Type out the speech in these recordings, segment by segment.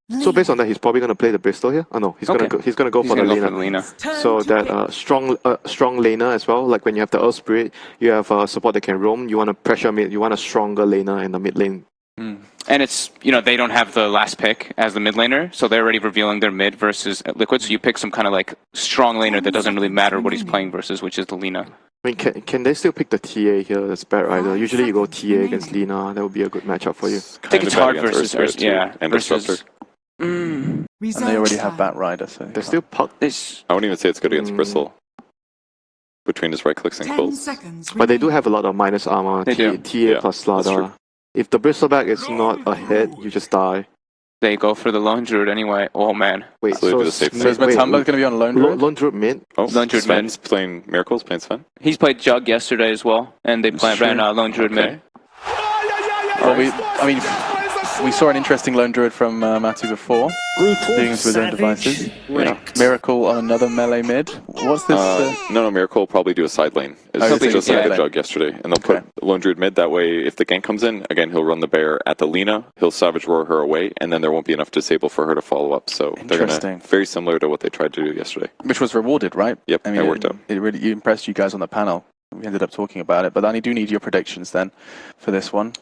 So based on that, he's probably going to play the Bristol here. Oh no, he's Okay. gonna go for the Lena. So that strong laner as well. Like when you have the Earth Spirit, you have support that can roam. You want to pressure mid. You want a stronger laner in the mid lane. And it's, they don't have the last pick as the mid laner, so they're already revealing their mid versus Liquid, so you pick some kind of like strong laner that doesn't really matter what he's playing versus, which is the Lena. I mean, can they still pick the TA here? That's bad, right? Usually you go TA against Lena. That would be a good matchup for you. I think it's hard versus and versus. And they already have Bat Rider, so They're still puck. I wouldn't even say it's good against Bristle. Between his right clicks and quills. But they do have a lot of minus armor. TA plus Slaughter. If the Bristleback is not a hit, you just die. They go for the Lone Druid anyway. Oh man. Wait, so is Matumba going to be on Lone Druid? Lone Druid mid? Oh, Lone Druid Sven's playing Miracles, playing Sven? He's played Jug yesterday as well, and they ran Lone Druid mid. We saw an interesting Lone Druid from Matu before, being into his own devices. Miracle on another melee mid. What's this? No, Miracle will probably do a side lane. It's just like the Jug yesterday. And they'll put Lone Druid mid, that way if the gank comes in, again, he'll run the bear at the Lena, he'll Savage Roar her away, and then there won't be enough disable for her to follow up. So they're gonna, very similar to what they tried to do yesterday. Which was rewarded, right? Yep, it worked out. It really impressed you guys on the panel. We ended up talking about it, but I do need your predictions then for this one.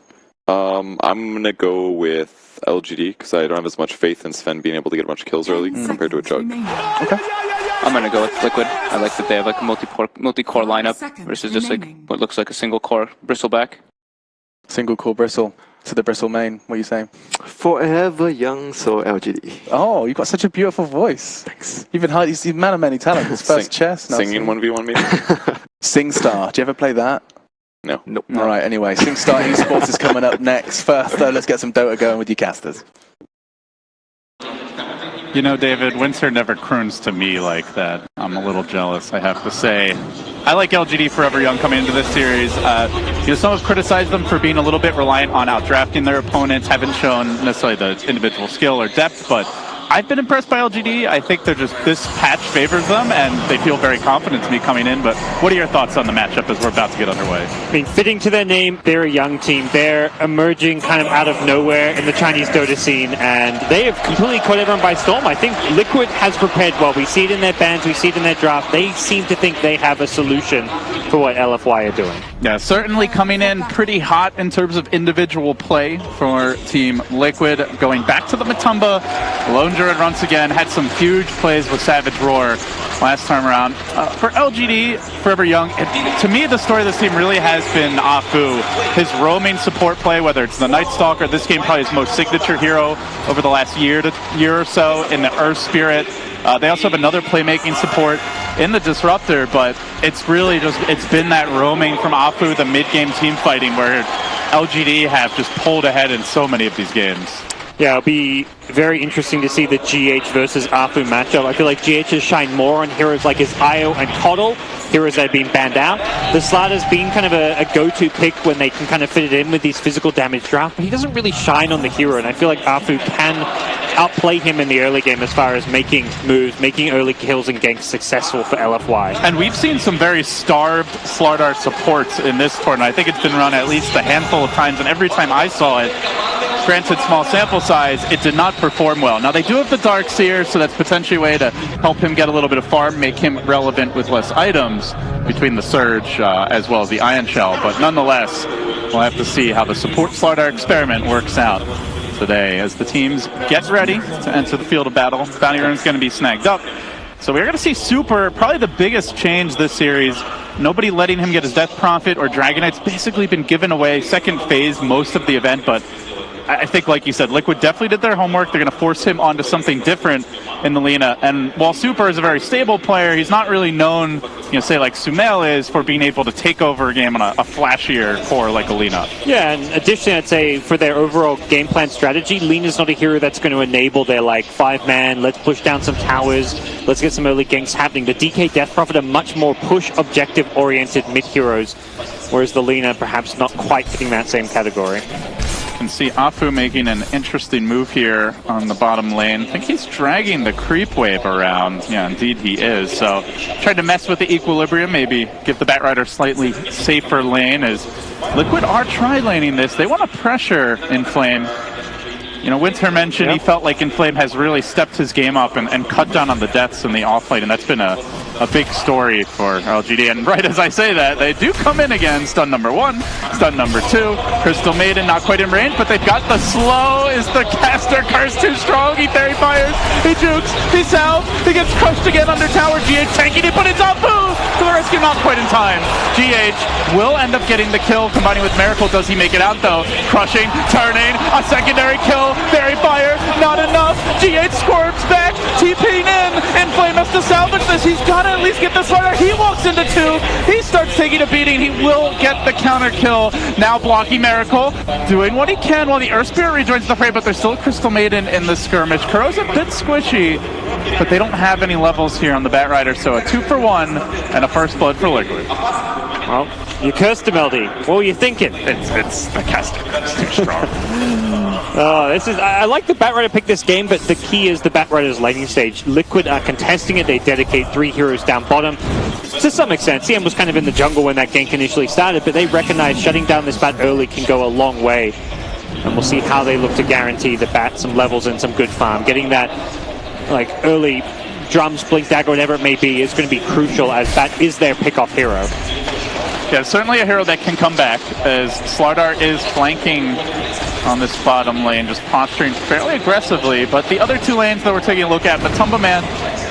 I'm going to go with LGD because I don't have as much faith in Sven being able to get a bunch of kills early compared to a Jug. Okay. I'm going to go with Liquid. I like that they have like a multi-core lineup versus just like what looks like a single core Bristleback. Single core Bristle to the Bristle main. What are you saying? Forever young, so LGD. Oh, you've got such a beautiful voice. Thanks. You've a man of many talents. First chess. Singing 1v1 maybe? SingStar. Do you ever play that? No. Nope. All right, anyway, SingStar Esports is coming up next. First, though, let's get some Dota going with you casters. You know, David, Winter never croons to me like that. I'm a little jealous, I have to say. I like LGD Forever Young coming into this series. Some have criticized them for being a little bit reliant on outdrafting their opponents, haven't shown necessarily the individual skill or depth, but I've been impressed by LGD. I think this patch favors them, and they feel very confident to me coming in. But what are your thoughts on the matchup as we're about to get underway? I mean, fitting to their name, they're a young team. They're emerging kind of out of nowhere in the Chinese Dota scene, and they have completely caught everyone by storm. I think Liquid has prepared well. We see it in their bans, we see it in their draft. They seem to think they have a solution for what LFY are doing. Yeah, certainly coming in pretty hot in terms of individual play for Team Liquid. Going back to the Matumba, Lone Druid once again had some huge plays with Savage Roar last time around. For LGD, Forever Young, to me the story of this team really has been Afu. His roaming support play, whether it's the Night Stalker, this game probably his most signature hero over the last year or so in the Earth Spirit. They also have another playmaking support in the Disruptor, but it's really it's been that roaming from Afu, the mid-game team fighting, where LGD have just pulled ahead in so many of these games. Yeah, it'll be very interesting to see the GH versus Afu matchup. I feel like GH has shined more on heroes like his Io and Coddle, heroes that have been banned out. The Slatter's been kind of a go-to pick when they can kind of fit it in with these physical damage draft, but he doesn't really shine on the hero, and I feel like Afu can outplay him in the early game as far as making moves, making early kills and ganks successful for LFY. And we've seen some very starved Slardar supports in this tournament. I think it's been run at least a handful of times, and every time I saw it, granted small sample size, it did not perform well. Now they do have the Darkseer, so that's potentially a way to help him get a little bit of farm, make him relevant with less items between the Surge as well as the Ion Shell, but nonetheless, we'll have to see how the support Slardar experiment works out today as the teams get ready to enter the field of battle. Bounty Runner's going to be snagged up. So we're going to see Super, probably the biggest change this series. Nobody letting him get his Death Prophet or Dragonite's basically been given away second phase most of the event, but I think, like you said, Liquid definitely did their homework. They're going to force him onto something different in the Lena. And while Super is a very stable player, he's not really known, say like Sumail is, for being able to take over a game on a flashier core like a Lena. Yeah, and additionally, I'd say for their overall game plan strategy, Lena's not a hero that's going to enable their like 5-man, let's push down some towers, let's get some early ganks happening. The DK Death Prophet are much more push objective-oriented mid-heroes, whereas the Lena perhaps not quite fitting that same category. Can see Afu making an interesting move here on the bottom lane. I think he's dragging the creep wave around. Yeah, indeed he is. So tried to mess with the equilibrium, maybe give the Batrider slightly safer lane as Liquid are tri-laning this. They want to pressure Inflame. You know, Winter mentioned he felt like Inflame has really stepped his game up and cut down on the deaths in the off-lane, and that's been a big story for LGD. And right as I say that, they do come in again. Stun number 1, stun number 2. Crystal Maiden not quite in range, but they've got the slow. Is the caster curse too strong? He fairy fires, he jukes, he's out, he gets crushed again under tower. GH tanking it, but it's Afu to the rescue, not quite in time. GH will end up getting the kill, combining with Miracle. Does he make it out though? Crushing, turning, a secondary kill, fairy fire, not enough. GH squirts back, TPing in. Inflame has to salvage this. He's got to at least get the starter. He walks into 2. He starts taking a beating. He will get the counter kill. Now blocking Miracle, doing what he can while the Earth Spirit rejoins the fray, but there's still a Crystal Maiden in the skirmish. Kuro's a bit squishy, but they don't have any levels here on the Batrider, so a 2-for-1 and a first blood for Liquid. Well, you cursed him, LD. What were you thinking? It's the caster. It's too strong. I like the Batrider pick this game, but the key is the Batrider's laning stage. Liquid are contesting it. They dedicate 3 heroes down bottom. To some extent, CM was kind of in the jungle when that gank initially started, but they recognize shutting down this Bat early can go a long way. And we'll see how they look to guarantee the Bat some levels and some good farm. Getting that like early drums, blink dagger, whatever it may be, is going to be crucial, as Bat is their pick-off hero. Yeah, certainly a hero that can come back, as Slardar is flanking on this bottom lane, just posturing fairly aggressively. But the other 2 lanes that we're taking a look at, Matumba Man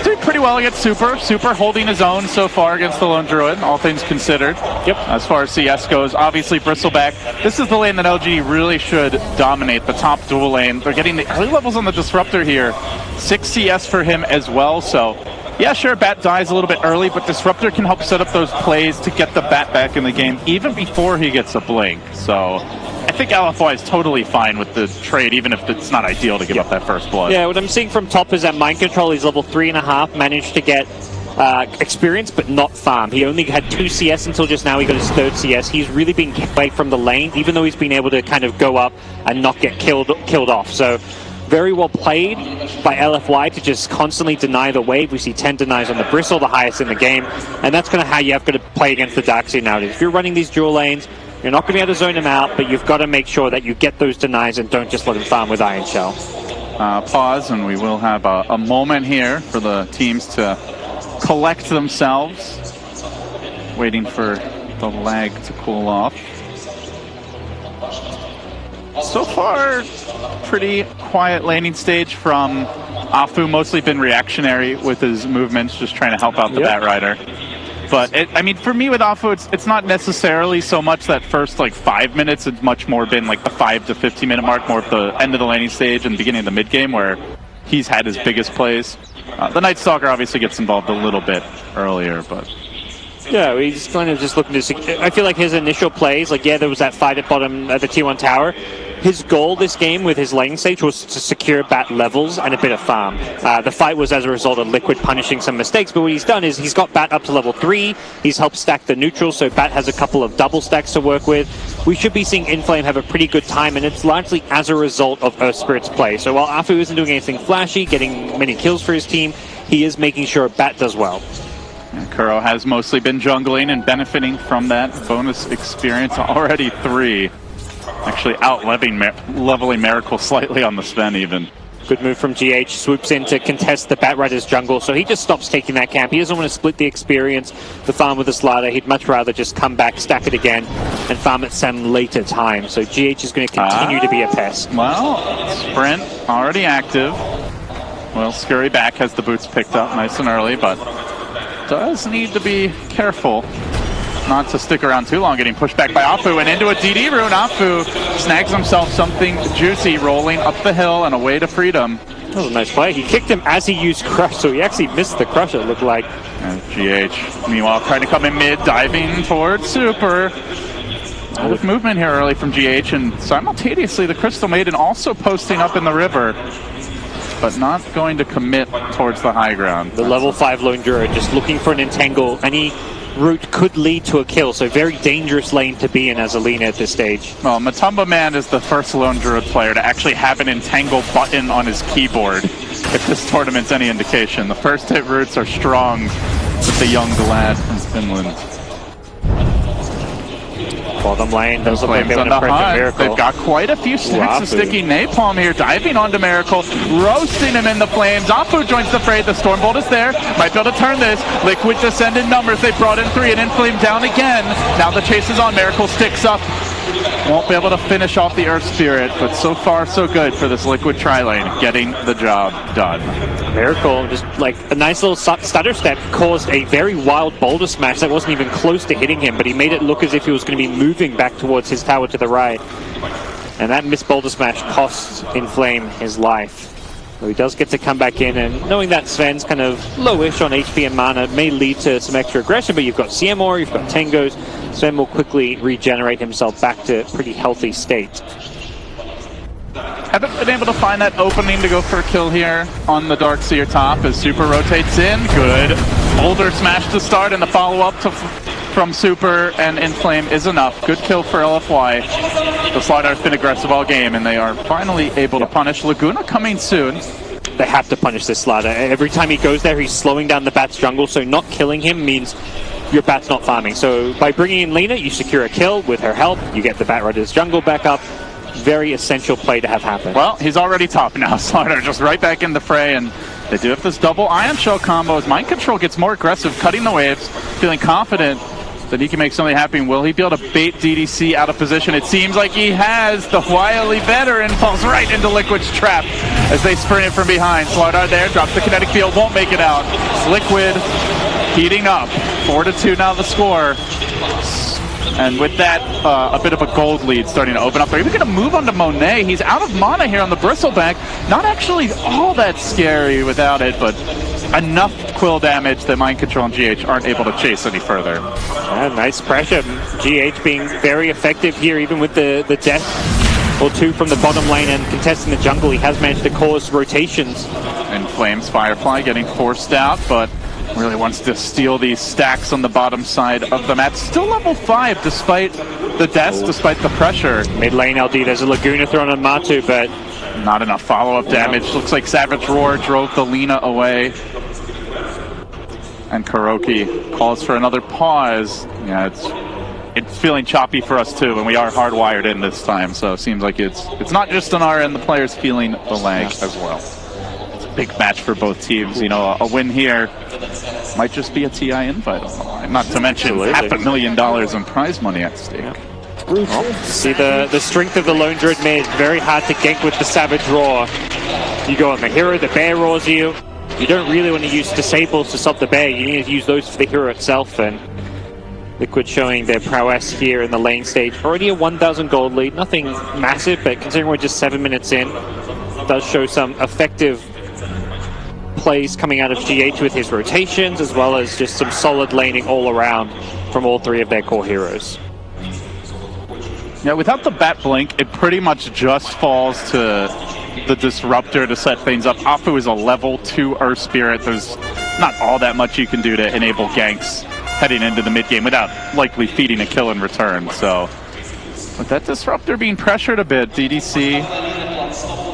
doing pretty well against Super. Super holding his own so far against the Lone Druid, all things considered. Yep. As far as CS goes, obviously Bristleback. This is the lane that LG really should dominate, the top dual lane. They're getting the early levels on the Disruptor here. 6 CS for him as well, so yeah, sure, Bat dies a little bit early, but Disruptor can help set up those plays to get the Bat back in the game even before he gets a blink. So I think LFY is totally fine with the trade, even if it's not ideal to give up that first blood. Yeah, what I'm seeing from top is that Mind Control is level 3.5, managed to get experience but not farm. He only had 2 CS until just now. He got his 3rd CS. He's really been kept away from the lane, even though he's been able to kind of go up and not get killed off. So very well played by LFY to just constantly deny the wave. We see 10 denies on the Bristle, the highest in the game, and that's kind of how you have got to play against the Darkseid nowadays. If you're running these dual lanes, you're not going to be able to zone him out, but you've got to make sure that you get those denies and don't just let him farm with Iron Shell. Pause, and we will have a moment here for the teams to collect themselves, waiting for the lag to cool off. So far, pretty quiet laning stage from Afu, mostly been reactionary with his movements, just trying to help out the Batrider. But, I mean, for me with Afu, it's not necessarily so much that first, 5 minutes. It's much more been, the 5 to 15 minute mark, more at the end of the laning stage and beginning of the mid-game, where he's had his biggest plays. The Night Stalker obviously gets involved a little bit earlier, but... Yeah, he's kind of just looking to... I feel like his initial plays, there was that fight at bottom at the T1 tower. His goal this game with his laning stage was to secure Bat levels and a bit of farm. The fight was as a result of Liquid punishing some mistakes, but what he's done is he's got Bat up to level 3. He's helped stack the neutral, so Bat has a couple of double stacks to work with. We should be seeing Inflame have a pretty good time, and it's largely as a result of Earth Spirit's play. So while Afu isn't doing anything flashy, getting many kills for his team, he is making sure Bat does well. Kuro has mostly been jungling and benefiting from that bonus experience. Already 3. Actually leveling Miracle slightly on the Sven even. Good move from GH. Swoops in to contest the Batrider's jungle, so he just stops taking that camp. He doesn't want to split the experience, the farm with the Slider. He'd much rather just come back, stack it again, and farm at some later time. So GH is going to continue to be a pest. Well, Sprint already active. Well, Scurry back has the boots picked up nice and early, but does need to be careful not to stick around too long, getting pushed back by Afu and into a DD rune. Afu snags himself something juicy, rolling up the hill and away to freedom. That was a nice play. He kicked him as he used Crush, so he actually missed the Crush, it looked like. And GH, meanwhile, trying to come in mid, diving towards Super. With movement here early from GH, and simultaneously the Crystal Maiden also posting up in the river, but not going to commit towards the high ground. The level 5 Lone Druid just looking for an entangle. Any route could lead to a kill, so very dangerous lane to be in as a laner at this stage. Well, Matumba Man is the first Lone Druid player to actually have an entangle button on his keyboard, if this tournament's any indication. The first hit roots are strong with the young lad from Finland. Bottom lane, doesn't look like Flames they're on going the to pressure hunt. Miracle. They've got quite a few stacks of Afu. sticky napalm here, diving onto Miracle, roasting him in the flames. Afu joins the fray. The Stormbolt is there. Might be able to turn this. Liquid descend in numbers. They brought in 3 and Inflame down again. Now the chase is on. Miracle sticks up. Won't be able to finish off the Earth Spirit, but so far so good for this Liquid tri-lane, getting the job done. Miracle, just like a nice little stutter step, caused a very wild boulder smash that wasn't even close to hitting him, but he made it look as if he was going to be moving back towards his tower to the right. And that missed boulder smash costs Inflame his life. So he does get to come back in, and knowing that Sven's kind of lowish on HP and mana may lead to some extra aggression, but you've got CMR, you've got Tengos. Sven will quickly regenerate himself back to a pretty healthy state. Haven't been able to find that opening to go for a kill here on the Darkseer top as Super rotates in. Good. Boulder smash to start, and the follow-up from Super and Inflame is enough. Good kill for LFY. The Slidar's been aggressive all game, and they are finally able to punish. Laguna coming soon. They have to punish this Slider. Every time he goes there, he's slowing down the Bat's jungle, so not killing him means your Bat's not farming. So by bringing in Lina, you secure a kill with her help. You get the Bat Rider's jungle back up. Very essential play to have happen. Well, he's already top now. Slidar just right back in the fray, and they do have this double Ion Shell combo as Mind Control gets more aggressive, cutting the waves, feeling confident that he can make something happen. Will he be able to bait DDC out of position? It seems like he has. The wily veteran falls right into Liquid's trap as they sprint it from behind. Slardar there, drops the kinetic field, won't make it out. Liquid heating up. 4-2 now the score. And with that, a bit of a gold lead starting to open up. They're even going to move on to Monet. He's out of mana here on the Bristleback. Not actually all that scary without it, but enough quill damage that Mind Control and GH aren't able to chase any further. Yeah, nice pressure. GH being very effective here, even with the death or 2 from the bottom lane and contesting the jungle. He has managed to cause rotations. And Flames Firefly getting forced out, but really wants to steal these stacks on the bottom side of the map. Still level 5 despite the deaths, despite the pressure. Mid lane LD, there's a Laguna thrown on Matu, but not enough follow-up damage. Looks like Savage Roar drove the Lina away. And Kuroki calls for another pause. Yeah, it's feeling choppy for us too, and we are hardwired in this time, so it seems like it's not just on our end, the players feeling the lag as well. It's a big match for both teams. You know, a win here might just be a TI invite on the line, not to mention $500,000 in prize money at stake. See the strength of the Lone Druid mid, very hard to gank with the Savage Roar. You go on the hero, the bear roars you. You don't really want to use disables to stop the bear, you need to use those for the hero itself, and Liquid showing their prowess here in the lane stage. Already a 1,000 gold lead, nothing massive, but considering we're just 7 minutes in, does show some effective plays coming out of GH with his rotations, as well as just some solid laning all around from all 3 of their core heroes. Yeah, without the Bat Blink, it pretty much just falls to the Disruptor to set things up. Afu is a level 2 Earth Spirit. There's not all that much you can do to enable ganks heading into the mid game without likely feeding a kill in return. So with that Disruptor being pressured a bit, DDC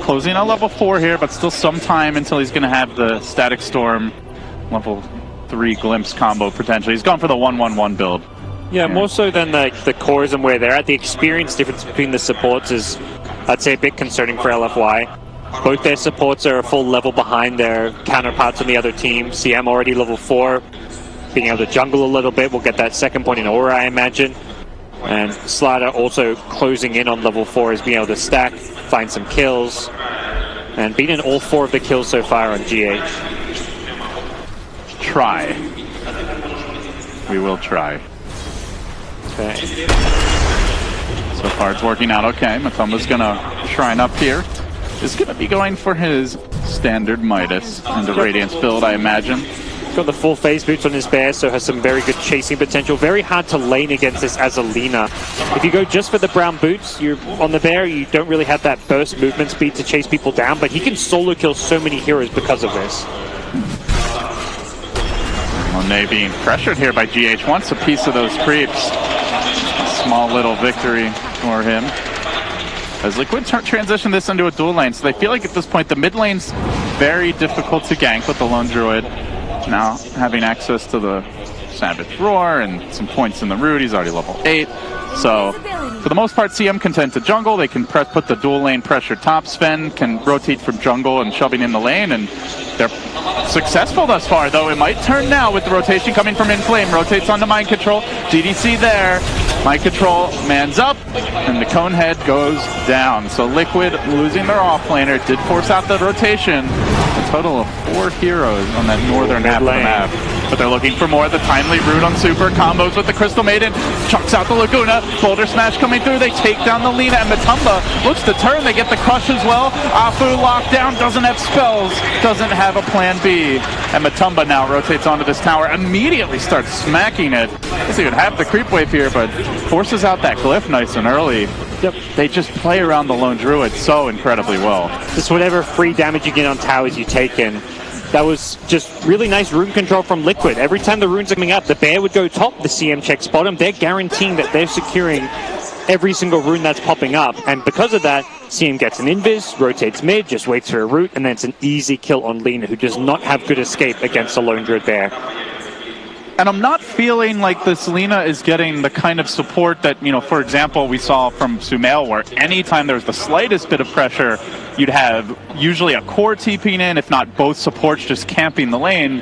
closing on level 4 here, but still some time until he's going to have the Static Storm level 3 Glimpse combo potentially. He's gone for the 1-1-1 build. Yeah, more so than the cores and where they're at. The experience difference between the supports is, I'd say, a bit concerning for LFY. Both their supports are a full level behind their counterparts on the other team. CM already level 4, being able to jungle a little bit. We'll get that second point in Aura, I imagine. And Slider also closing in on level 4 is being able to stack, find some kills, and being in all 4 of the kills so far on GH. Try. We will try. Okay. So far it's working out okay. Matumba's gonna shrine up here. Is gonna be going for his standard Midas and the Radiance build, I imagine. Got the full phase boots on his bear, so has some very good chasing potential. Very hard to lane against this as a Lina. If you go just for the brown boots, you're on the bear, you don't really have that burst movement speed to chase people down, but he can solo kill so many heroes because of this. Monet being pressured here by GH, wants a piece of those creeps. A small little victory for him. As Liquid transition this into a dual lane, so they feel like at this point the mid lane's very difficult to gank with the Lone Druid. Now having access to the Savage Roar and some points in the root, he's already level 8. So, for the most part, CM content to jungle. They can put the dual lane pressure top. Sven can rotate from jungle and shoving in the lane, and they're successful thus far, though it might turn now with the rotation coming from Inflame. Rotates onto Mind Control. DDC there. Mind Control mans up, and the Conehead goes down. So Liquid, losing their offlaner, did force out the rotation. A total of 4 heroes on that northern half of the map. But they're looking for more. The timely root on Super combos with the Crystal Maiden. Chucks out the Laguna. Boulder Smash coming through. They take down the Lina, and Matumba looks to turn. They get the crush as well. Afu locked down. Doesn't have spells. Doesn't have a plan B. And Matumba now rotates onto this tower. Immediately starts smacking it. Doesn't even have the creep wave here, but forces out that glyph nice and early. Yep. They just play around the Lone Druid so incredibly well. Just whatever free damage you get on towers you take in. That was just really nice rune control from Liquid. Every time the runes are coming up, the bear would go top, the CM checks bottom. They're guaranteeing that they're securing every single rune that's popping up. And because of that, CM gets an invis, rotates mid, just waits for a root, and then it's an easy kill on Lina, who does not have good escape against a Lone Druid bear. And I'm not feeling like this Lina is getting the kind of support that, you know, for example, we saw from Sumail, where anytime there was the slightest bit of pressure, you'd have usually a core TPing in, if not both supports just camping the lane.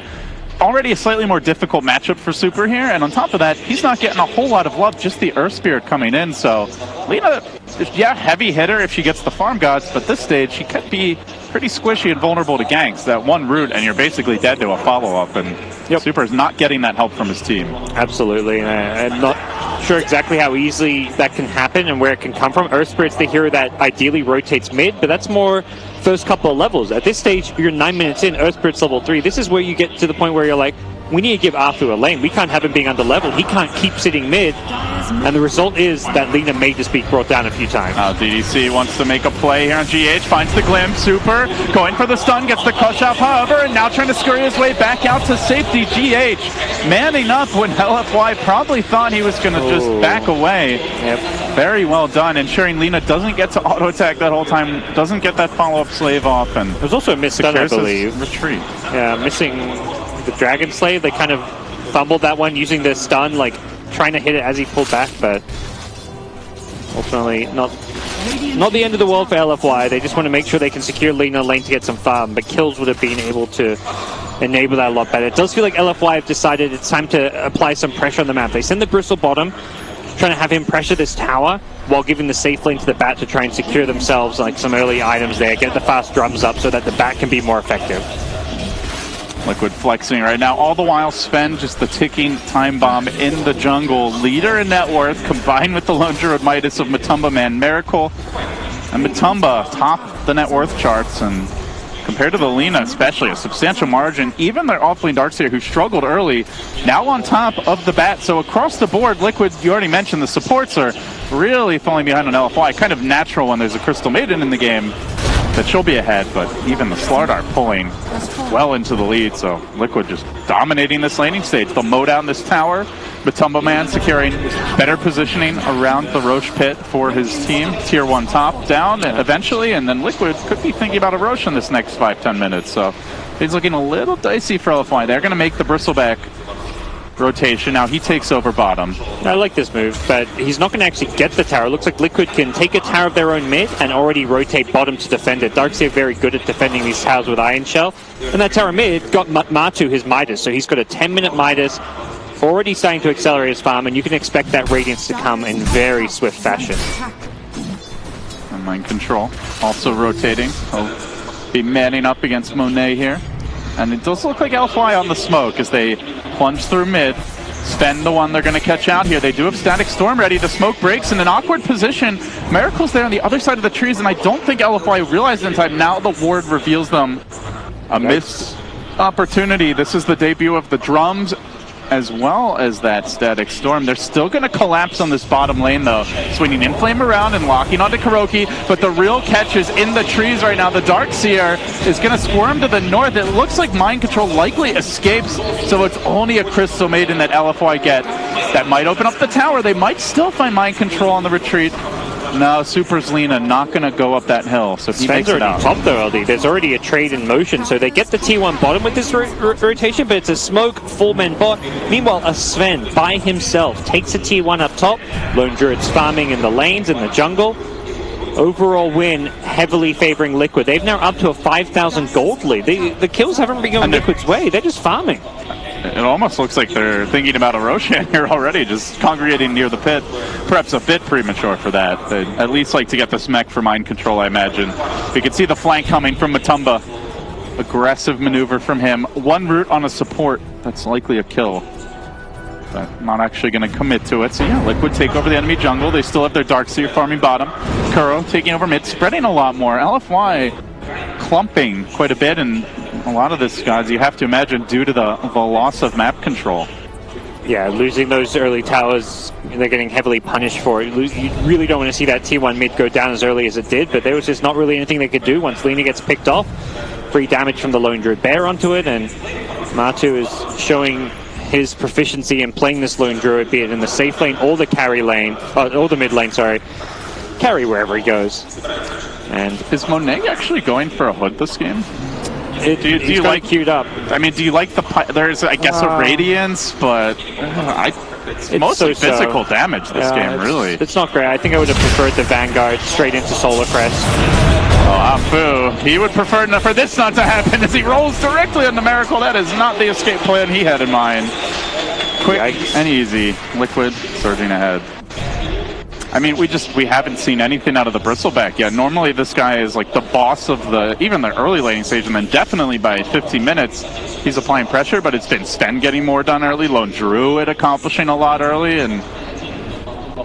Already a slightly more difficult matchup for Super here, and on top of that, he's not getting a whole lot of love, just the Earth Spirit coming in, so Lina, yeah, heavy hitter if she gets the farm gods, but this stage she could be pretty squishy and vulnerable to ganks. That one root and you're basically dead to a follow-up, and Super's not getting that help from his team. Absolutely, and I'm not sure exactly how easily that can happen and where it can come from. Earth Spirit's the hero that ideally rotates mid, but that's more first couple of levels. At this stage, you're 9 minutes in, Earth Spirit's level 3. This is where you get to the point where you're like, we need to give Arthur a lane. We can't have him being under level. He can't keep sitting mid. And the result is that Lina may just be brought down a few times. DDC wants to make a play here on GH, finds the glimpse. Super going for the stun, gets the crush off, however, and now trying to scurry his way back out to safety. GH manning up when LFY probably thought he was going to just back away. Yep. Very well done, ensuring Lina doesn't get to auto attack that whole time, doesn't get that follow-up slave off, and it was also a missed stun, I believe. Retreat. Yeah, missing the Dragon Slave. They kind of fumbled that one using the stun, like trying to hit it as he pulled back, but ultimately not the end of the world for LFY. They just want to make sure they can secure Lina lane to get some farm, but kills would have been able to enable that a lot better. It does feel like LFY have decided it's time to apply some pressure on the map. They send the Bristle bottom, trying to have him pressure this tower while giving the safe lane to the bat to try and secure themselves like some early items there, get the fast drums up so that the bat can be more effective. Liquid flexing right now. All the while, Sven just the ticking time bomb in the jungle. Leader in net worth, combined with the Lone Druid Midas of Matumba Man. Miracle and Matumba top the net worth charts, and compared to the Lina especially, a substantial margin. Even their offlane Darkseer, who struggled early, now on top of the bat. So across the board, Liquid, you already mentioned the supports are really falling behind on LFY. Kind of natural when there's a Crystal Maiden in the game that she'll be ahead, but even the Slardar pulling well into the lead, so Liquid just dominating this laning stage. They'll mow down this tower. Matumba Man securing better positioning around the Roche pit for his team. Tier 1 top down eventually, and then Liquid could be thinking about a Roche in this next 5-10 minutes, so it's looking a little dicey for LFY. They're going to make the Bristleback rotation. Now he takes over bottom. I like this move, but he's not going to actually get the tower. It looks like Liquid can take a tower of their own mid and already rotate bottom to defend it. Darkseer very good at defending these towers with Iron Shell. And that tower mid got Matu his Midas, so he's got a 10-minute Midas, already starting to accelerate his farm, and you can expect that Radiance to come in very swift fashion. And Mind Control also rotating. He'll be manning up against Monet here. And it does look like LFY on the smoke as they plunge through mid. Sven the one they're going to catch out here. They do have Static Storm ready. The smoke breaks in an awkward position. Miracle's there on the other side of the trees, and I don't think LFY realized in time. Now the ward reveals them a missed opportunity. This is the debut of the drums as well as that Static Storm. They're still going to collapse on this bottom lane, though. Swinging Inflame around and locking onto Kuroki, but the real catch is in the trees right now. The Darkseer is going to squirm to the north. It looks like Mind Control likely escapes, so it's only a Crystal Maiden that LFY get. That might open up the tower. They might still find Mind Control on the retreat. No, Super's Lena not going to go up that hill, so he makes it out. Top though, LD. There's already a trade in motion, so they get the T1 bottom with this rotation, but it's a smoke 4-man bot. Meanwhile, a Sven by himself takes a T1 up top. Lone Druid's farming in the lanes, in the jungle. Overall win heavily favoring Liquid. They've now up to a 5,000 gold lead. The kills haven't been going Liquid's way. They're just farming. It almost looks like they're thinking about a Roshan here already, just congregating near the pit. Perhaps a bit premature for that. They'd at least like to get this mech for mind control, I imagine. We can see the flank coming from Matumba. Aggressive maneuver from him. One root on a support. That's likely a kill. But not actually going to commit to it. So yeah, Liquid take over the enemy jungle. They still have their Darkseer farming bottom. Kuro taking over mid, spreading a lot more. LFY clumping quite a bit, and a lot of this, guys, you have to imagine due to the loss of map control. Yeah, losing those early towers, they're getting heavily punished for it. You really don't want to see that T1 mid go down as early as it did, but there was just not really anything they could do once Lena gets picked off. Free damage from the Lone Druid Bear onto it, and Matu is showing his proficiency in playing this Lone Druid, be it in the safe lane or the carry lane, or the mid lane, sorry. Carry wherever he goes. And is Monet actually going for a hood this game? Do you like queued up? I mean, do you like there's, I guess, a Radiance, but it's mostly physical damage this game, really. It's not great. I think I would have preferred the Vanguard straight into Solar Crest. Oh, Afu, he would prefer for this not to happen as he rolls directly on the Miracle. That is not the escape plan he had in mind. Quick and easy. Liquid surging ahead. I mean, we haven't seen anything out of the Bristleback yet. Normally this guy is like the boss of even the early laning stage, and then definitely by 15 minutes he's applying pressure, but it's been Sten getting more done early, Lone Druid accomplishing a lot early, and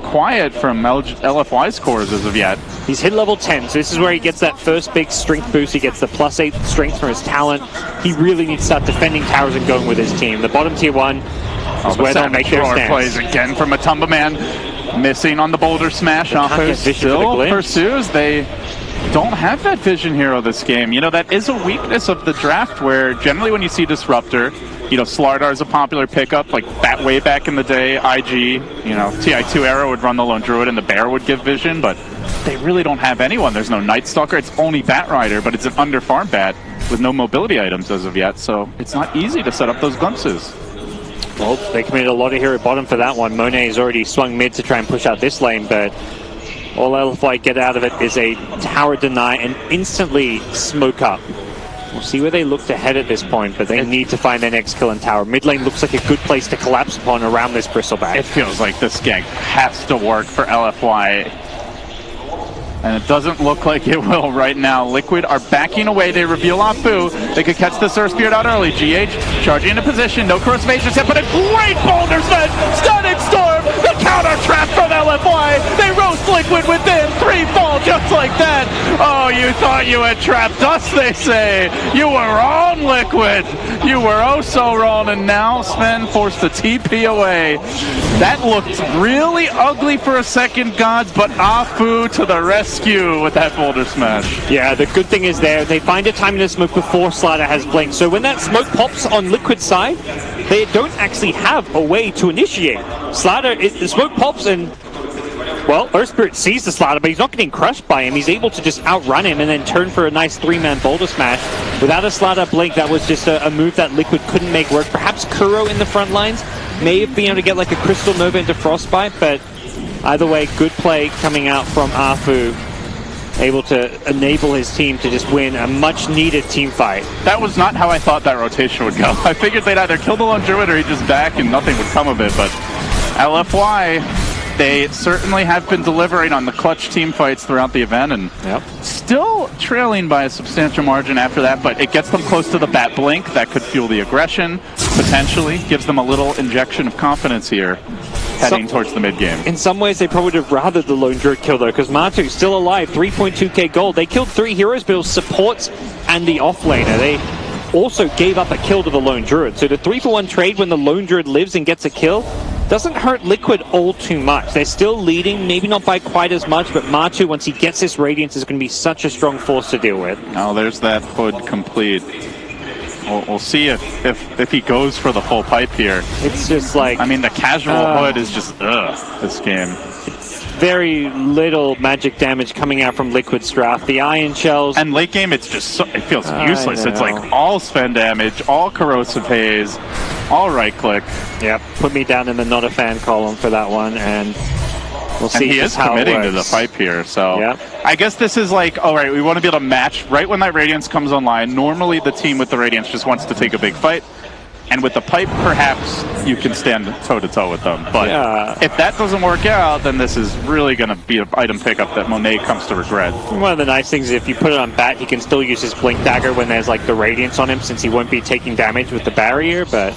quiet from LFY's cores as of yet. He's hit level 10, so this is where he gets that first big strength boost. He gets the +8 strength from his talent. He really needs to start defending towers and going with his team. The bottom tier 1 is where they'll make their stands. Plays again from Matumba Man. Missing on the boulder smash. Afu still pursues. They don't have that vision hero this game. You know, that is a weakness of the draft, where generally when you see Disruptor, you know, Slardar is a popular pickup, like that way back in the day, IG, you know, TI2 era would run the Lone Druid and the Bear would give vision, but they really don't have anyone. There's no Night Stalker, it's only Bat Rider, but it's an under-farm Bat with no mobility items as of yet, so it's not easy to set up those glimpses. Well, they committed a lot of hero bottom for that one. Monet has already swung mid to try and push out this lane, but all LFY get out of it is a tower deny and instantly smoke up. We'll see where they look to head at this point, but they need to find their next kill in tower. Mid lane looks like a good place to collapse upon around this Bristleback. It feels like this gank has to work for LFY. And it doesn't look like it will right now. Liquid are backing away. They reveal Afu. They could catch this Earth Spirit out early. GH charging into position. No cross evasion set, but a great boulder smash. Stunning Storm. The counter trap from LFY. They roast Liquid within. 3 fall just like that. Oh, you thought you had trapped us, they say. You were wrong, Liquid. You were oh so wrong. And now Sven forced the TP away. That looked really ugly for a second, gods, but Afu to the rescue with that boulder smash. Yeah, the good thing is they find a time in the smoke before Slider has blinked. So when that smoke pops on Liquid's side, they don't actually have a way to initiate. Slider, the smoke pops and, well, Earth Spirit sees the Slider, but he's not getting crushed by him. He's able to just outrun him and then turn for a nice 3-man boulder smash. Without a Slider blink, that was just a move that Liquid couldn't make work. Perhaps Kuro in the front lines may have been able to get like a Crystal Nova into Frostbite, but either way, good play coming out from Afu, able to enable his team to just win a much-needed team fight. That was not how I thought that rotation would go. I figured they'd either kill the Lone Druid or he'd just back and nothing would come of it, but LFY, they certainly have been delivering on the clutch team fights throughout the event, and still trailing by a substantial margin after that, but it gets them close to the Bat Blink. That could fuel the aggression, potentially, gives them a little injection of confidence here, heading towards the mid-game. In some ways, they probably would have rather the Lone Druid kill, though, because Matu's still alive, 3.2k gold. They killed 3 heroes, but it was supports and the offlaner. They also gave up a kill to the Lone Druid. So the 3-for-1 trade when the Lone Druid lives and gets a kill doesn't hurt Liquid all too much. They're still leading, maybe not by quite as much, but Matu, once he gets this Radiance, is going to be such a strong force to deal with. Oh, there's that hood complete. We'll see if he goes for the full pipe here. It's just like... I mean, the casual hood is just, this game. Very little magic damage coming out from Liquid Strath. The Iron Shells... And late game, it's just it feels useless. It's like all spend damage, all corrosive haze, all right click. Yep, put me down in the not a fan column for that one, and we'll see. And he is committing to the pipe here, so yep. I guess this is like, all right, we want to be able to match right when that Radiance comes online. Normally the team with the Radiance just wants to take a big fight. And with the pipe, perhaps you can stand toe-to-toe with them. But if that doesn't work out, then this is really going to be an item pickup that Monet comes to regret. One of the nice things is if you put it on Bat, he can still use his Blink Dagger when there's like the Radiance on him, since he won't be taking damage with the barrier. But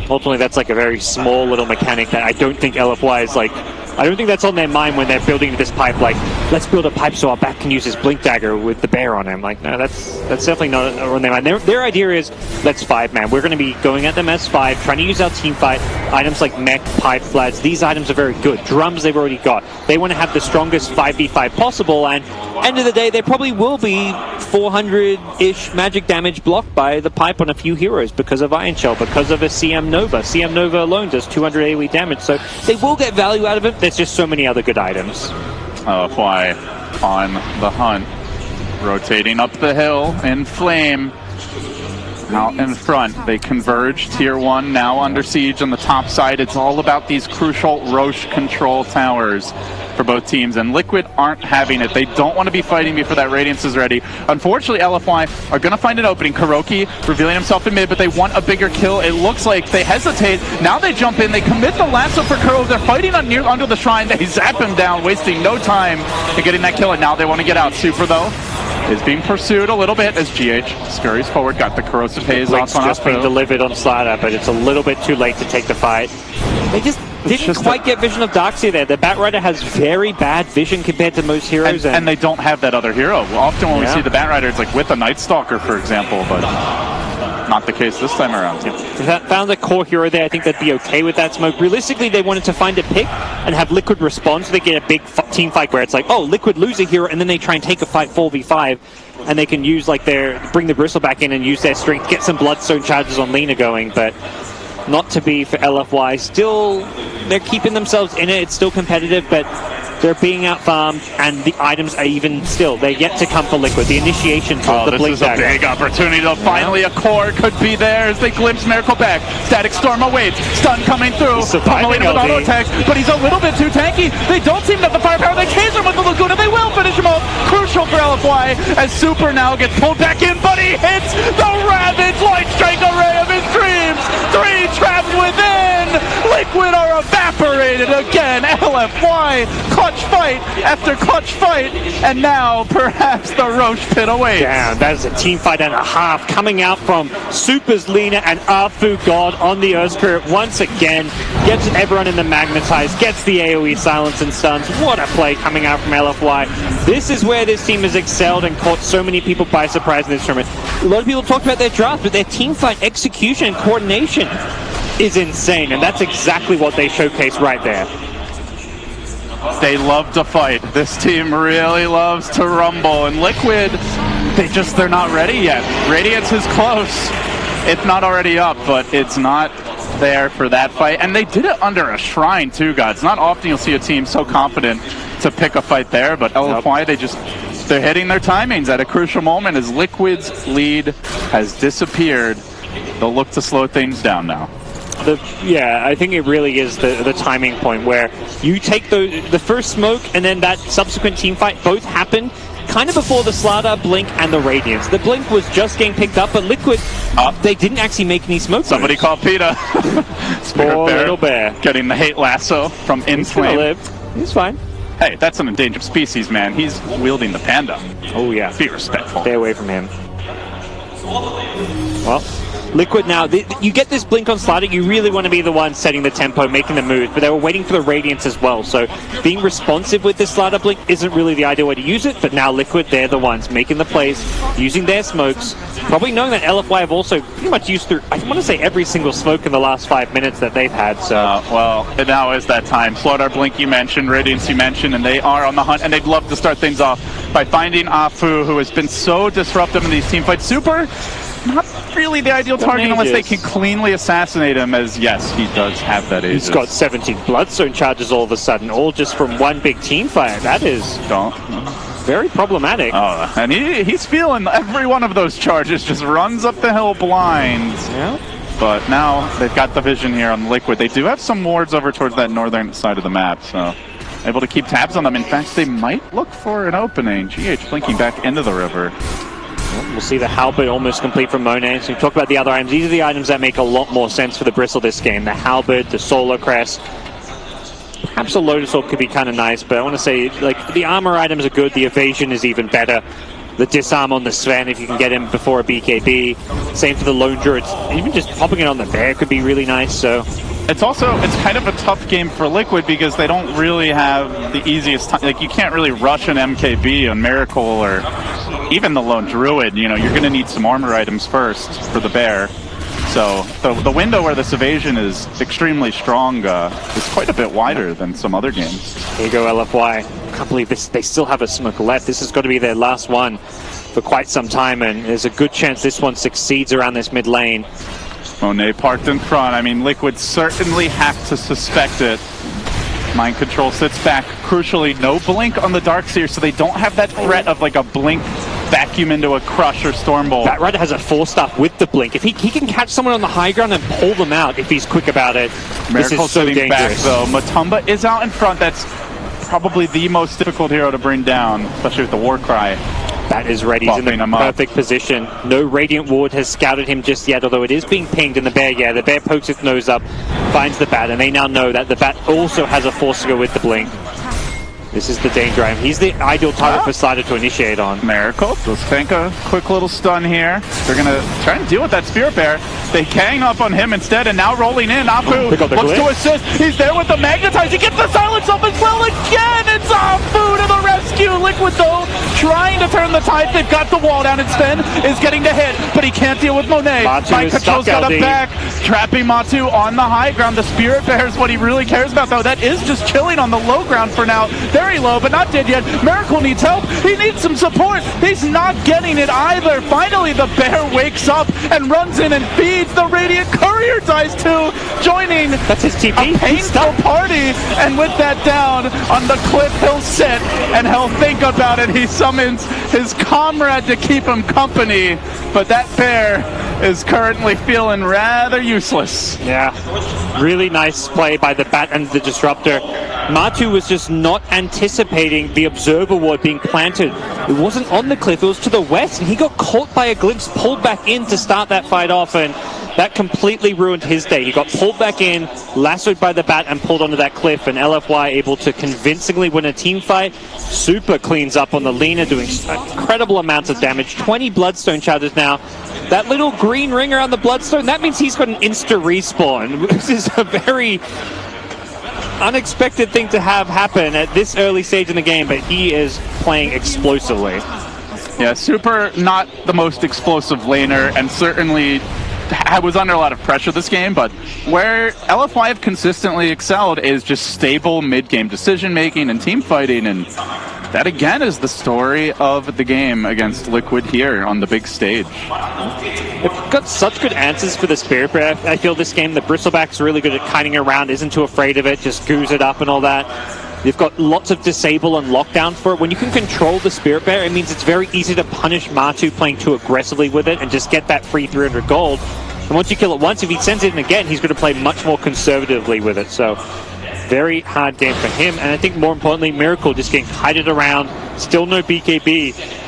ultimately, that's like a very small little mechanic that I don't think LFY is like... I don't think that's on their mind when they're building this pipe, like, let's build a pipe so our Bat can use his Blink Dagger with the bear on him. Like, no, that's definitely not on their mind. Their idea is, let's 5-man. We're going to be going at them as 5, trying to use our team fight. Items like mech, pipe, flats, these items are very good. Drums they've already got. They want to have the strongest 5v5 possible, and end of the day, there probably will be 400-ish magic damage blocked by the pipe on a few heroes because of Iron Shell, because of a CM Nova. CM Nova alone does 200 AoE damage, so they will get value out of it. There's just so many other good items. LFY on the hunt, rotating up the hill in flame. Out in front, they converge. Tier 1 now under siege on the top side. It's all about these crucial Roche control towers for both teams, and Liquid aren't having it. They don't want to be fighting before that Radiance is ready. Unfortunately, LFY are going to find an opening. Kuroki revealing himself in mid, but they want a bigger kill. It looks like they hesitate. Now they jump in. They commit the lasso for Kuro. They're fighting under the shrine. They zap him down, wasting no time in getting that kill, and now they want to get out. Super, though, is being pursued a little bit as GH scurries forward. Got the corrosive haze off on just being delivered on Slider, but it's a little bit too late to take the fight. They just didn't quite get vision of Darkseer there. The Batrider has very bad vision compared to most heroes. And they don't have that other hero. Often when we see the Batrider, it's like with a Night Stalker, for example, but not the case this time around. If that found a core hero there, I think they'd be okay with that smoke. Realistically, they wanted to find a pick and have Liquid respond so they get a big team fight where it's like, oh, Liquid lose a hero, and then they try and take a fight 4v5, and they can use like bring the Bristle back in and use their strength, get some Bloodstone charges on Lina going, but not to be for LFY. Still, they're keeping themselves in it. It's still competitive, but they're being out-farmed, and the items are even still. They're yet to come for Liquid. The initiation for the Blink Dagger. This is a big opportunity to finally a core could be there as they glimpse Miracle back. Static Storm awaits. Stun coming through. Pummeling him with auto attacks, but he's a little bit too tanky. They don't seem to have the firepower. They case him with the Laguna. They will finish him off. Crucial for LFY as Super now gets pulled back in, but he hits the Ravage Light Strike array of his dreams. 3 trapped within. Liquid are evaporated again. LFY clutch fight after clutch fight, and now perhaps the Roche pit awaits. Damn, that is a team fight and a half coming out from Super's Lina and Afu God on the Earth Spirit once again. Gets everyone in the Magnetize, gets the AoE silence and stuns. What a play coming out from LFY. This is where this team has excelled and caught so many people by surprise in this tournament. A lot of people talked about their draft, but their team fight execution and coordination is insane, and that's exactly what they showcase right there. They love to fight. This team really loves to rumble, and Liquid, they're not ready yet. Radiance is close, if not already up, but it's not there for that fight. And they did it under a shrine too, guys. It's not often you'll see a team so confident to pick a fight there, but LFY, they're hitting their timings at a crucial moment as Liquid's lead has disappeared. They'll look to slow things down now. Yeah, I think it really is the timing point where you take the first smoke and then that subsequent team fight both happen kind of before the Slider, Blink, and the Radiance. The Blink was just getting picked up, but Liquid, they didn't actually make any smoke. Somebody moves. call PETA. Poor little bear. Getting the hate lasso from Inflame. He's fine. Hey, that's an endangered species, man. He's wielding the panda. Oh, yeah. Be respectful. Stay away from him. Well, Liquid now, you get this Blink on Slider, you really want to be the one setting the tempo, making the move, but they were waiting for the Radiance as well, so being responsive with this Slider Blink isn't really the ideal way to use it, but now Liquid, they're the ones making the plays, using their smokes, probably knowing that LFY have also pretty much used through, I want to say, every single smoke in the last 5 minutes that they've had, so... well, now is that time. Slider Blink you mentioned, Radiance you mentioned, and they are on the hunt, and they'd love to start things off by finding Afu, who has been so disruptive in these team fights. Super not really the ideal target unless they can cleanly assassinate him, as yes, he does have that Aegis. He's got 17 Bloodstone charges all of a sudden, all just from one big team fight. That is very problematic. Oh, and he's feeling every one of those charges, just runs up the hill blind. Yeah. But now they've got the vision here on Liquid. They do have some wards over towards that northern side of the map, so able to keep tabs on them. In fact, they might look for an opening. GH blinking back into the river. We'll see the Halberd almost complete from Monet. So we talk about the other items. These are the items that make a lot more sense for the Bristle this game. The Halberd, the Solar Crest. Perhaps a Lotus Orb could be kind of nice, but I want to say, like, the armor items are good. The evasion is even better. The disarm on the Sven, if you can get him before a BKB. Same for the Lone Druid. Even just popping it on the Bear could be really nice, so... It's kind of a tough game for Liquid because they don't really have the easiest time. Like, you can't really rush an MKB on Miracle or even the Lone Druid. You know, you're going to need some armor items first for the Bear. So the window where this evasion is extremely strong is quite a bit wider than some other games. Here you go, LFY. I can't believe this. They still have a smoke left. This has got to be their last one for quite some time, and there's a good chance this one succeeds around this mid lane. Monet parked in front. I mean, Liquid certainly have to suspect it. Mind Control sits back. Crucially, no blink on the Darkseer, so they don't have that threat of like a blink vacuum into a Crush or Stormbolt. Batrider has a 4-star with the blink. If he can catch someone on the high ground and pull them out if he's quick about it, this is so dangerous. Back, though. Matumba is out in front. That's probably the most difficult hero to bring down, especially with the Warcry. Bat is ready. He's in the perfect position. No Radiant Ward has scouted him just yet, although it is being pinged in the Bear. Yeah, the Bear pokes its nose up, finds the Bat, and they now know that the Bat also has a force to go with the blink. This is the danger item. He's the ideal target for Slider to initiate on. Miracle does think a quick little stun here. They're going to try to deal with that Spirit Bear. They gang up on him instead, and now rolling in. Apu looks to assist. He's there with the Magnetize. He gets the silence off as well again. It's Apu to the rescue. Liquid, though, trying to turn the tide. They've got the wall down, and Sven is getting to hit, but he can't deal with Monet. Mind Control's got him back, trapping Matu on the high ground. The Spirit Bear is what he really cares about, though. That is just chilling on the low ground for now. Very low, but not dead yet. Miracle needs help. He needs some support. He's not getting it either. Finally, the Bear wakes up and runs in and feeds. The Radiant Courier dies too, joining That's his TP. a painful party. And with that down on the cliff, he'll sit and he'll think about it. He summons his comrade to keep him company, but that Bear is currently feeling rather useless. Yeah, really nice play by the Bat and the Disruptor. Matu was just not anticipating the Observer Ward being planted. It wasn't on the cliff, it was to the west, and he got caught by a glimpse, pulled back in to start that fight off, and that completely ruined his day. He got pulled back in, lassoed by the Bat, and pulled onto that cliff, and LFY able to convincingly win a team fight. Super cleans up on the Lina, doing incredible amounts of damage. 20 Bloodstone charges now. That little green ring around the Bloodstone, that means he's got an insta respawn. This is a very unexpected thing to have happen at this early stage in the game, but he is playing explosively. Yeah, Super not the most explosive laner, and certainly was under a lot of pressure this game, but where LFY have consistently excelled is just stable mid-game decision-making and team fighting, and that again is the story of the game against Liquid here on the big stage. They've got such good answers for the Spirit Bear. I feel this game, the Bristleback's really good at kiting around, isn't too afraid of it, just goos it up and all that. You've got lots of disable and lockdown for it. When you can control the Spirit Bear, it means it's very easy to punish Matu playing too aggressively with it and just get that free 300 gold. And once you kill it once, if he sends it in again, he's going to play much more conservatively with it. So, very hard game for him. And I think more importantly, Miracle just getting kited around. Still no BKB.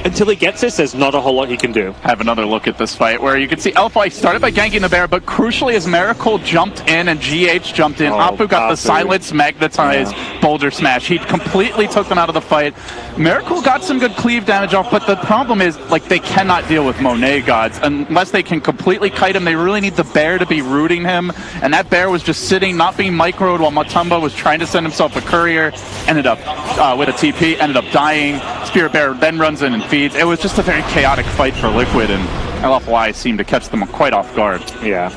Until he gets this, there's not a whole lot he can do. Have another look at this fight where you can see LFY started by ganking the Bear, but crucially as Miracle jumped in and GH jumped in, Apu got the silence, magnetize, boulder smash. He completely took them out of the fight. Miracle got some good cleave damage off, but the problem is, like, they cannot deal with Monet gods unless they can completely kite him. They really need the Bear to be rooting him, and that Bear was just sitting, not being microed while Matumba was trying to send himself a courier, ended up with a TP, ended up dying. Spirit Bear then runs in and feeds. It was just a very chaotic fight for Liquid, and LFY seemed to catch them quite off guard. Yeah.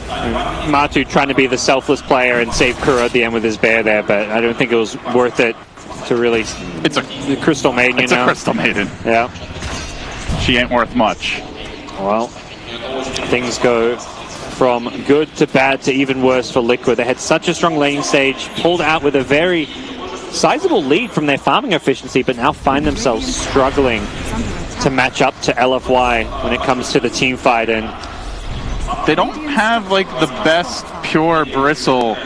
Matu trying to be the selfless player and save Kuro at the end with his Bear there, but I don't think it was worth it to really... It's a Crystal Maiden, It's a Crystal Maiden. Yeah. She ain't worth much. Well, things go from good to bad to even worse for Liquid. They had such a strong lane stage, pulled out with a very sizable lead from their farming efficiency, but now find themselves struggling to match up to LFY when it comes to the team fight. And they don't have like the best pure bristle,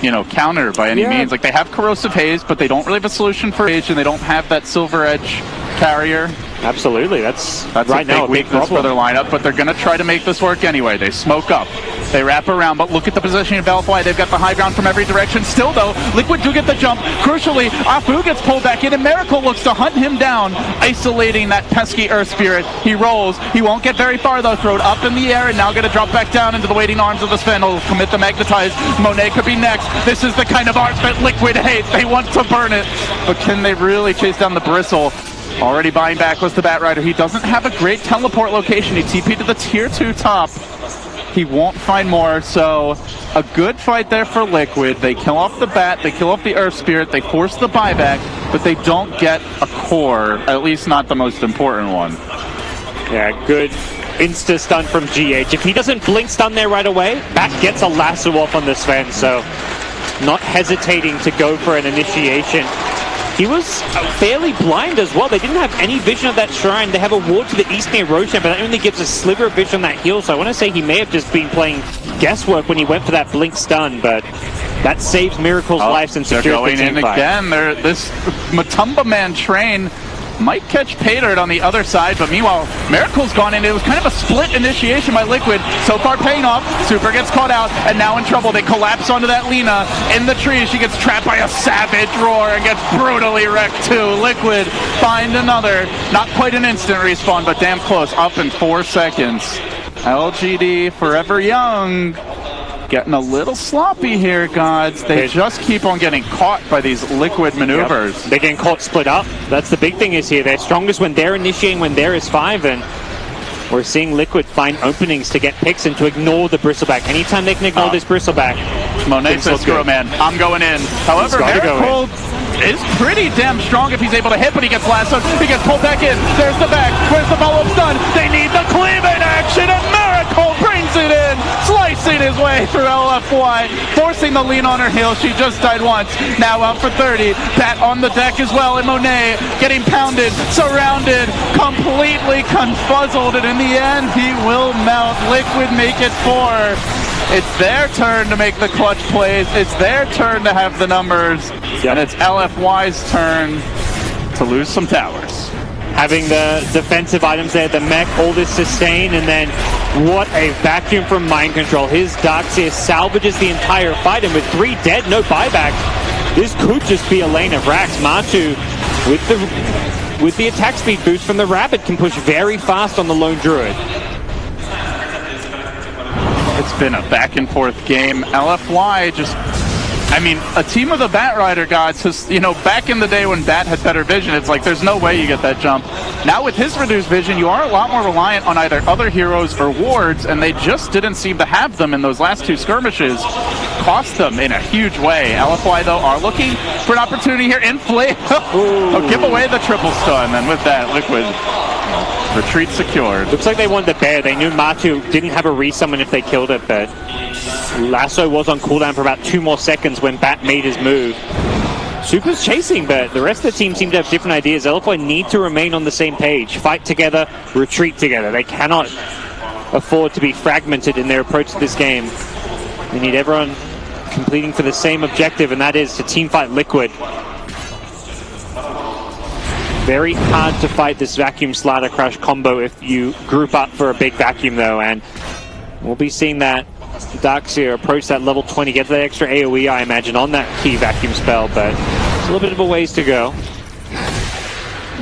you know, counter by any means. Like, they have corrosive haze, but they don't really have a solution for age, and they don't have that silver edge carrier. Absolutely, that's right now a big weakness for their lineup, but they're going to try to make this work anyway. They smoke up, they wrap around, but look at the positioning of LFY. They've got the high ground from every direction. Still, though, Liquid do get the jump. Crucially, Afu gets pulled back in, and Miracle looks to hunt him down, isolating that pesky Earth Spirit. He rolls. He won't get very far, though. Thrown up in the air, and now going to drop back down into the waiting arms of the Sven. He'll commit the Magnetize. Monet could be next. This is the kind of art that Liquid hate. They want to burn it, but can they really chase down the Bristle? Already buying back was the Batrider. He doesn't have a great teleport location. He TP'd to the tier 2 top. He won't find more, so a good fight there for Liquid. They kill off the Bat, they kill off the Earth Spirit, they force the buyback, but they don't get a core, at least not the most important one. Yeah, good insta stun from GH. If he doesn't blink stun there right away, Bat gets a lasso off on the Sven, so not hesitating to go for an initiation. He was fairly blind as well. They didn't have any vision of that shrine. They have a ward to the east near Roshan, but that only gives a sliver of vision on that heal. So I want to say he may have just been playing guesswork when he went for that blink stun, but that saves Miracle's life and secures the team fight. They're going in again. This Matumba Man train might catch Paydirt on the other side, but meanwhile, Miracle's gone in. It was kind of a split initiation by Liquid. So far paying off. Super gets caught out, and now in trouble. They collapse onto that Lina in the tree. She gets trapped by a savage roar and gets brutally wrecked too. Liquid find another. Not quite an instant respawn, but damn close. Up in 4 seconds. LGD forever young. Getting a little sloppy here, gods. They just keep on getting caught by these Liquid maneuvers. Yep. They're getting caught split up. That's the big thing is here. They're strongest when they're initiating, when there is 5, and we're seeing Liquid find openings to get picks and to ignore the Bristleback. Anytime they can ignore this Bristleback. Monet says, screw it, man. I'm going in. However, Miracle is pretty damn strong if he's able to hit, but he gets lassoed. He gets pulled back in. There's the back. Where's the follow-up stun? They need the cleave-in action, and Miracle brings it in, slicing his way through LFY, forcing the lean on her heel. She just died once. Now out for 30. Bat on the deck as well, and Monet getting pounded, surrounded, completely confuzzled, and in the end, he will mount. Liquid make it 4. It's their turn to make the clutch plays. It's their turn to have the numbers. And it's LFY's turn to lose some towers. Having the defensive items there, the mech, all this sustain, and then what a vacuum from Mind Control. His Darkseer salvages the entire fight, and with 3 dead, no buyback, this could just be a lane of racks. Matu, with the attack speed boost from the Rabbit, can push very fast on the Lone Druid. It's been a back and forth game. LFY just, I mean, a team of the Batrider gods, just, you know, back in the day when Bat had better vision, it's like there's no way you get that jump. Now with his reduced vision, you are a lot more reliant on either other heroes or wards, and they just didn't seem to have them in those last 2 skirmishes. Cost them in a huge way. LFY, though, are looking for an opportunity here. Inflate. They'll give away the triple stun, and with that, Liquid retreat secured. Looks like they wanted the bear. They knew Matu didn't have a resummon if they killed it, but Lasso was on cooldown for about 2 more seconds when Bat made his move. Super's chasing, but the rest of the team seem to have different ideas. LFY need to remain on the same page. Fight together, retreat together. They cannot afford to be fragmented in their approach to this game. They need everyone completing for the same objective, and that is to teamfight Liquid. Very hard to fight this Vacuum Slider Crush combo if you group up for a big vacuum, though, and we'll be seeing that Darkseer approach that level 20, get that extra AoE, I imagine, on that key vacuum spell, but it's a little bit of a ways to go.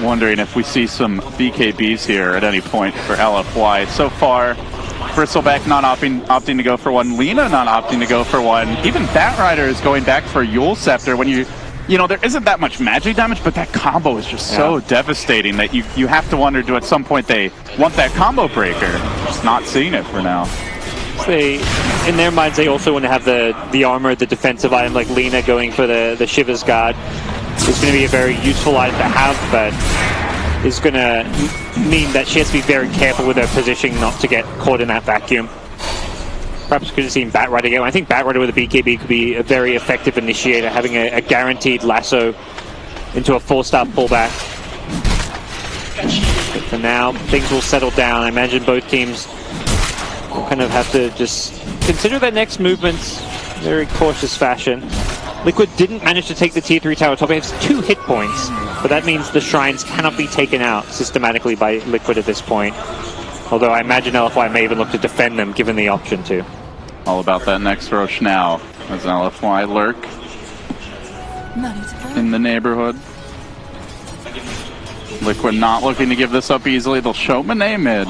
Wondering if we see some BKBs here at any point for LFY. So far, Bristleback not opting to go for one, Lina not opting to go for one, even Batrider is going back for Yule Scepter when you know, there isn't that much magic damage, but that combo is just so devastating that you have to wonder, do at some point they want that combo breaker? Just not seeing it for now. In their minds, they also want to have the armor, the defensive item, like Lina going for the Shiva's Guard. It's going to be a very useful item to have, but it's going to mean that she has to be very careful with her positioning not to get caught in that vacuum. Perhaps could have seen Batrider again. I think Batrider with a BKB could be a very effective initiator, having a guaranteed lasso into a 4-star pullback. But for now, things will settle down. I imagine both teams will kind of have to just consider their next movements in a very cautious fashion. Liquid didn't manage to take the tier 3 tower top. It has 2 hit points, but that means the shrines cannot be taken out systematically by Liquid at this point. Although I imagine LFY may even look to defend them, given the option to. All about that next Roche now, as LFY lurk in the neighborhood. Liquid not looking to give this up easily. They'll show Monet mid.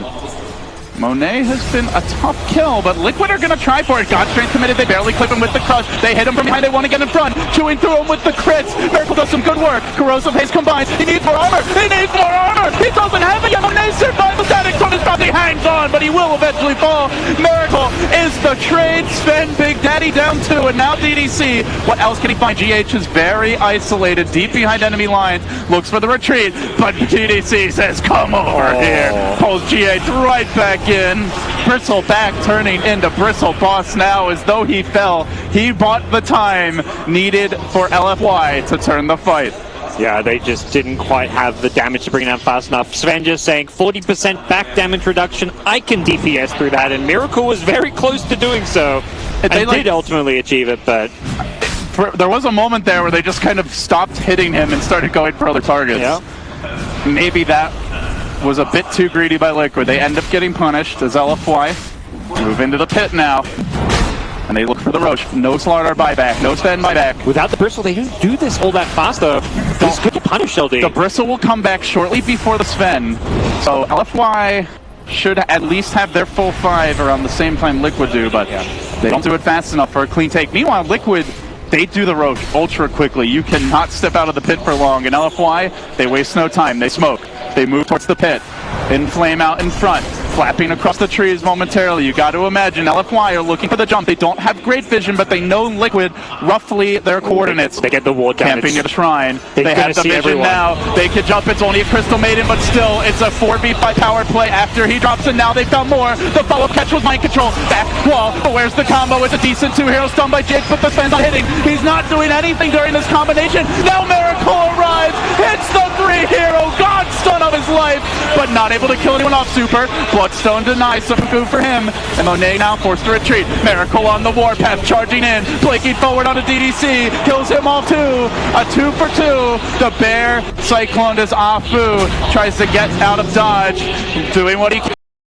Monet has been a tough kill, but Liquid are going to try for it. God Strength committed. They barely clip him with the crush. They hit him from behind. They want to get in front. Chewing through him with the crits. Miracle does some good work. Corrosive Haze combines. He needs more armor. He needs more armor. He doesn't have it yet. Monet survival static. Tortoise probably hangs on, but he will eventually fall. Miracle is the trade. Sven Big Daddy down 2, and now DDC. What else can he find? GH is very isolated, deep behind enemy lines. Looks for the retreat, but DDC says, come over here. Pulls GH right back in. Bristleback turning into Bristle Boss now as though he fell. He bought the time needed for LFY to turn the fight. Yeah, they just didn't quite have the damage to bring it down fast enough. Sven just saying 40% back damage reduction. I can DPS through that, and Miracle was very close to doing so. And they did ultimately achieve it, but there was a moment there where they just kind of stopped hitting him and started going for other targets. Yeah. Maybe that was a bit too greedy by Liquid. They end up getting punished as LFY move into the pit now. And they look for the Roche. No Slaughter buyback, no Sven buyback. Without the Bristle, they didn't do this all that fast, though. This could punish LD. The Bristle will come back shortly before the Sven. So LFY should at least have their full 5 around the same time Liquid do, but they don't do it fast enough for a clean take. Meanwhile, Liquid, they do the Roche ultra quickly. You cannot step out of the pit for long. And LFY, they waste no time. They smoke. They move towards the pit. Inflame out in front. Flapping across the trees momentarily. You got to imagine LFY are looking for the jump. They don't have great vision, but they know Liquid roughly their coordinates. They get the ward damage. Camping near the shrine. They have the vision now. They could jump. It's only a Crystal Maiden, but still, it's a 4v5 power play after he drops, and now they found more. The follow-up catch was mind control. Back wall. But where's the combo? It's a decent 2-hero stun by Jake, but the Sven's not hitting. He's not doing anything during this combination. Now Miracle arrives. Hits the 3-hero God stun of his life, but not able to kill anyone off super. Bloodstone denies some food for him, and Monet now forced to retreat. Miracle on the warpath, charging in, blinking forward on a DDC, kills him off too. A 2 for 2. The bear cyclone as Afu tries to get out of dodge, doing what he can.